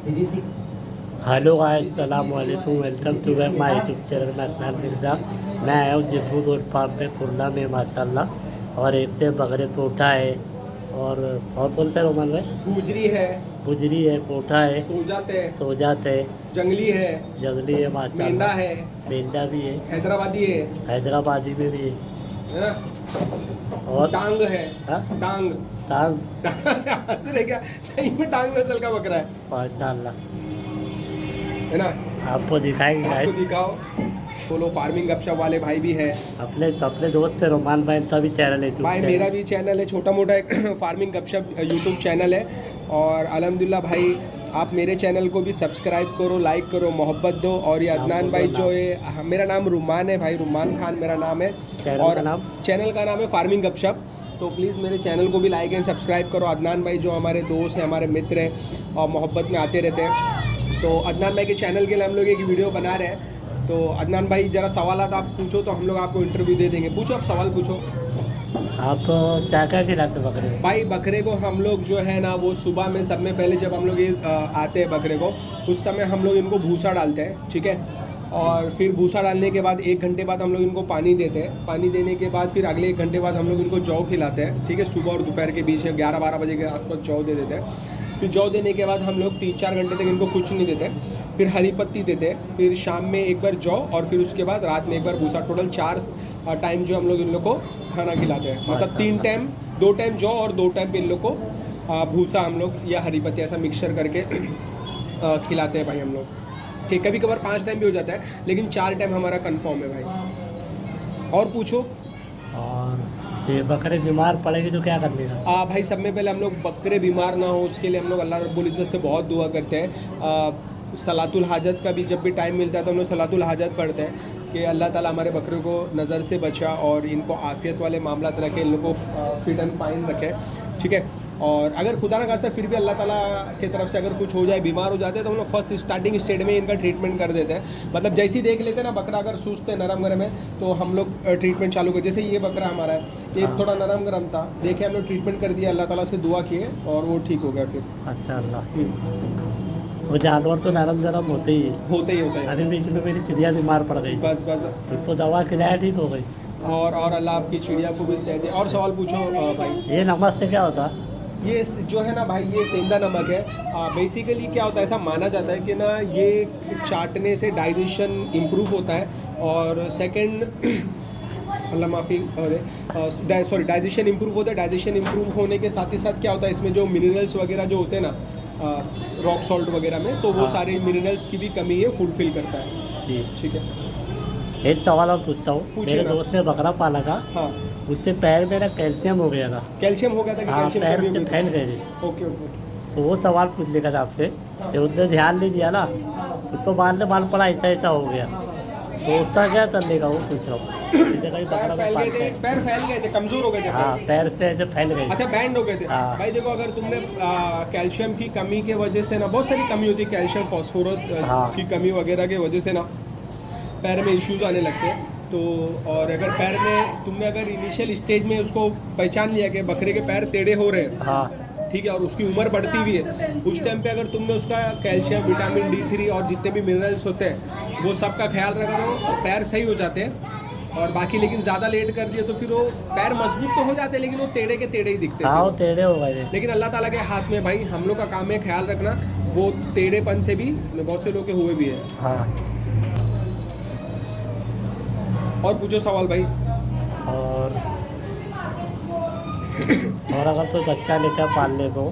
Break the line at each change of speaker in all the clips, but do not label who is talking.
Hello guys, अस्सलाम वालेकुम। Welcome to my YouTube channel में अदनान मिर्ज़ा। मैं आया हूँ जिफू रोड फार्म पे खुलना में माशाल्लाह। और एक से बकरे पोठा है और कौन सा रोमन है,
गुजरी है,
गुजरी है, पोठा है,
सोजात है,
सोजात है,
जंगली है,
जंगली है
मेंढा
माशाल्लाह।
है,
मेंढा भी है,
हैदराबादी है,
हैदराबादी में भी है
है?
और
टांग है,
हाँ?
टांग।
टांग
असली क्या सही में टांग नस्ल का बकरा है
माशाल्लाह।
ना?
आपको दिखाएंगे
आपको
गाइस।
दिखाओ। बोलो फार्मिंग गपशप वाले भाई भी है।
अपने दोस्त है रोमान भाई का भी चैनल है, यूट्यूब
भाई
चैनल।
मेरा भी चैनल है, छोटा मोटा एक फार्मिंग गपशप यूट्यूब चैनल है। और अल्हम्दुलिल्लाह भाई आप मेरे चैनल को भी सब्सक्राइब करो, लाइक करो, मोहब्बत दो। और ये अदनान भाई जो है, मेरा नाम रुमान है भाई, रुमान खान मेरा नाम है। और चैनल का नाम है फार्मिंग गपशप। तो प्लीज़ मेरे चैनल को भी लाइक एंड सब्सक्राइब करो। अदनान भाई जो हमारे दोस्त हैं, हमारे मित्र हैं और मोहब्बत में आते रहते हैं। तो अदनान भाई के चैनल के लिए हम लोग एक वीडियो बना रहे हैं। तो अदनान भाई ज़रा सवालात आप पूछो तो हम लोग आपको इंटरव्यू दे देंगे। पूछो, आप सवाल पूछो।
आप क्या क्या खिलाते बकरे को?
भाई बकरे को हम लोग जो है ना, वो सुबह में सब में पहले जब हम लोग ये आते हैं बकरे को, उस समय हम लोग इनको भूसा डालते हैं, ठीक है। और फिर भूसा डालने के बाद 1 घंटे बाद हम लोग इनको पानी देते हैं। पानी देने के बाद फिर अगले 1 घंटे बाद हम लोग इनको जौ खिलाते हैं, ठीक है। सुबह और दोपहर के बीच में 11-12 बजे के आसपास जौ दे देते हैं। फिर जौ देने के बाद हम लोग 3-4 घंटे तक इनको कुछ नहीं देते। फिर हरी पत्ती देते हैं, फिर शाम में एक बार जौ और फिर उसके बाद रात में एक बार भूसा। टोटल 4 टाइम जो हम लोग इन लोग को खाना खिलाते हैं। मतलब 3 टाइम, 2 टाइम जौ और 2 टाइम पे इन लोग को भूसा हम लोग या हरी पत्ती ऐसा मिक्सचर करके खिलाते हैं भाई हम लोग, ठीक। कभी कभार 5 टाइम भी हो जाता है, लेकिन 4 टाइम हमारा कंफर्म है भाई। और पूछो।
और ये बकरे बीमार पड़ेगी तो क्या करने का?
भाई सब में पहले हम लोग बकरे बीमार ना हो उसके लिए हम लोग अल्लाह रब्बुल इज़्ज़त से बहुत दुआ करते हैं। सलातुल हाजत का भी जब भी टाइम मिलता है तो हम लोग सलातुल हाजत पढ़ते हैं कि अल्लाह ताला हमारे बकरे को नज़र से बचा और इनको आफ़ियत वाले मामलात रखे, इन लोगों को फिट एंड फाइन रखे, ठीक है। और अगर खुदा ना खास्ता फिर भी अल्लाह ताला की तरफ से अगर कुछ हो जाए, बीमार हो जाते हैं, तो हम लोग फर्स्ट स्टार्टिंग स्टेज में इनका ट्रीटमेंट कर देते हैं। मतलब जैसे ही देख लेते हैं ना बकरा अगर सुस्त है, नरम गरम है, तो हम लोग ट्रीटमेंट चालू कर। जैसे ये बकरा हमारा है, ये थोड़ा नरम गरम था, देखे हम लोग ट्रीटमेंट कर दिया, अल्लाह ताला से दुआ किए और वो ठीक हो गया फिर।
अच्छा अल्लाह। वो जानवर तो नरम गरम होते ही
होता ही होता है।
अभी बीच में मेरी चिड़िया बीमार पड़ गई,
बस बस।
उसको दवा खिलाया, ठीक हो गई।
और अल्लाह आपकी चिड़िया को भी सेहत दे। और सवाल पूछो भाई।
ये नमक से क्या होता?
ये जो है ना भाई, ये सेंधा नमक है। बेसिकली क्या होता है, ऐसा माना जाता है कि ना ये चाटने से डाइजेशन इम्प्रूव होता है। और सेकंड अल्लाह माफ़ी, सॉरी, डाइजेशन इम्प्रूव होता है। डाइजेशन इम्प्रूव होने के साथ ही साथ क्या होता है, इसमें जो मिनरल्स वगैरह जो होते हैं ना, रॉक सॉल्ट वगैरह में, तो वो सारे मिनरल्स की भी कमी है फुलफिल करता है, ठीक है।
एक सवाल और पूछता हूँ। मेरे दोस्त ने बकरा पाला था,
हाँ।
उसके पैर में ना कैल्शियम हो गया था।
कैल्शियम हो गया था कि
हाँ,
कैल्शियम
पैर
कमी हो
से
गई
फैल गए थे।
थी? Okay okay.
तो वो सवाल पूछ लेगा था आपसे कि उसने ध्यान नहीं दिया ना, उसको मारने मालूम पड़ा ऐसा ऐसा हो गया, तो उसका क्या करने का वो पूछ रहा हूँ।
पैर फैल गए थे, कमजोर हो गए थे।
हाँ, पैर से ऐसे फैल गए।
अच्छा, बैंड हो गए थे।
हाँ।
भाई देखो, अगर तुमने कैल्शियम की कमी के वजह से ना, बहुत सारी कमी होती है, कैल्शियम फास्फोरस की कमी वगैरह की वजह से ना पैर में इश्यूज आने लगते हैं। तो और अगर पैर में तुमने अगर इनिशियल स्टेज में उसको पहचान लिया कि बकरे के पैर टेढ़े हो रहे हैं,
हाँ,
ठीक है, और उसकी उम्र बढ़ती भी है, उस टाइम पे अगर तुमने उसका कैल्शियम, विटामिन D3 और जितने भी मिनरल्स होते हैं वो सब का ख्याल रखा हो, पैर सही हो जाते हैं। और बाकी लेकिन ज़्यादा लेट कर दिए तो फिर वो पैर मजबूत तो हो जाते हैं, लेकिन वो टेढ़े के टेढ़े ही दिखते हैं।
हाँ, वो टेढ़े हो गए।
लेकिन अल्लाह ताला के हाथ में भाई, हम लोग का काम है ख्याल रखना। वो टेढ़ेपन से भी बहुत से लोग के हुए भी है।
हाँ।
और पूछो सवाल भाई।
और अगर कोई बच्चा लेकर पालने को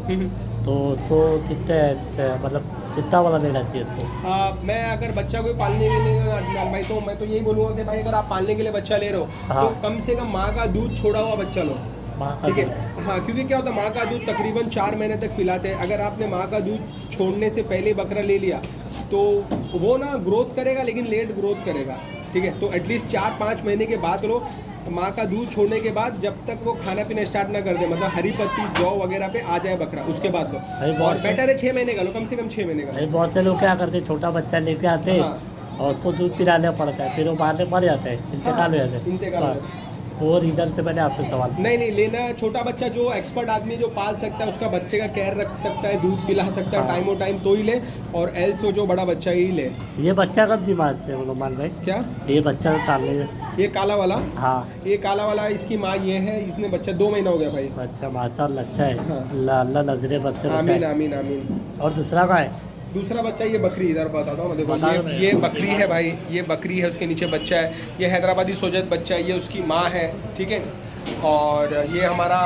तो उसको कितने मतलब कितना वाला लेना चाहिए उसको?
मैं अगर बच्चा कोई पालने के लिए भाई, तो मैं तो यही बोलूँगा कि भाई अगर आप पालने के लिए बच्चा ले रहे हो,
हाँ।
तो कम से कम माँ का दूध छोड़ा हुआ बच्चा लो, ठीक है। हाँ, क्योंकि क्या होता है, माँ का दूध तकरीबन 4 महीने तक पिलाते हैं। अगर आपने माँ का दूध छोड़ने से पहले बकरा ले लिया तो वो ना ग्रोथ करेगा, लेकिन लेट ग्रोथ करेगा, ठीक है। तो एटलीस्ट 4-5 महीने के बाद लो। माँ का दूध छोड़ने के बाद जब तक वो खाना पीना स्टार्ट ना कर दे, मतलब हरी पत्ती, जौ वगैरह पे आ जाए बकरा, उसके बाद लो। और बेटर है 6 महीने का लो, कम से कम 6 महीने का।
बहुत से लोग क्या करते हैं, छोटा बच्चा लेके आते हैं
हाँ।
और उसको दूध पिलाना पड़ता है, फिर वो बाद में मर जाता है, इंतकाल हो जाता है।
इंतकाल।
और इधर से मैंने आपसे सवाल पूछा।
नहीं नहीं लेना है, छोटा बच्चा जो एक्सपर्ट आदमी जो पाल सकता है उसका बच्चे का केयर रख सकता है, दूध पिला सकता है
हाँ।
टाइम टाइम तो ही ले, और एल्स वो जो बड़ा बच्चा ही ले।
ये बच्चा कब दिमाग से अनुमान भाई?
क्या
ये बच्चा सामने
ये काला वाला?
हाँ
ये काला वाला इसकी माँ ये है, इसने बच्चा 2 महीना हो गया भाई।
अच्छा माशाल्लाह अच्छा है।
हाँ।
अल्लाह नजरे बच्चे
आमीन आमीन आमीन।
और दूसरा का है?
दूसरा बच्चा ये बकरी, इधर बताता हूँ देखो,
बता दो
ये बकरी है भाई, ये बकरी है, उसके नीचे बच्चा है, ये हैदराबादी सोजत बच्चा है, ये उसकी माँ है, ठीक है। और ये हमारा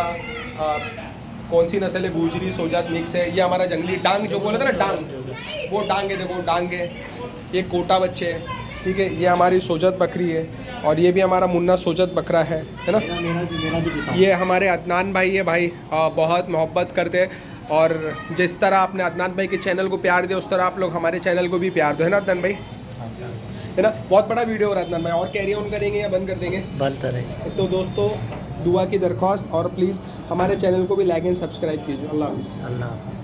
कौन सी नस्ल है, गुजरी सोजत मिक्स है। ये हमारा जंगली डांग जो बोला था ना, डांग, वो डांग है, देखो डांग है। ये कोटा बच्चे है, ठीक है। ये हमारी सोजत बकरी है, और ये भी हमारा मुन्ना सोजत बकरा है ना।
मेरा भी दिखाओ।
ये हमारे अदनान भाई है भाई, बहुत मोहब्बत करते हैं, और जिस तरह आपने अदनान भाई के चैनल को प्यार दिया उस तरह आप लोग हमारे चैनल को भी प्यार दो, है ना अदनान भाई, है ना। बहुत बड़ा वीडियो हो रहा है अदनान भाई, और कैरी ऑन करेंगे या बंद कर देंगे?
बंद करेंगे।
तो दोस्तों दुआ की दरख्वास्त, और प्लीज़ हमारे चैनल को भी लाइक एंड सब्सक्राइब कीजिए। अल्लाह हाफिज़।
अल्लाह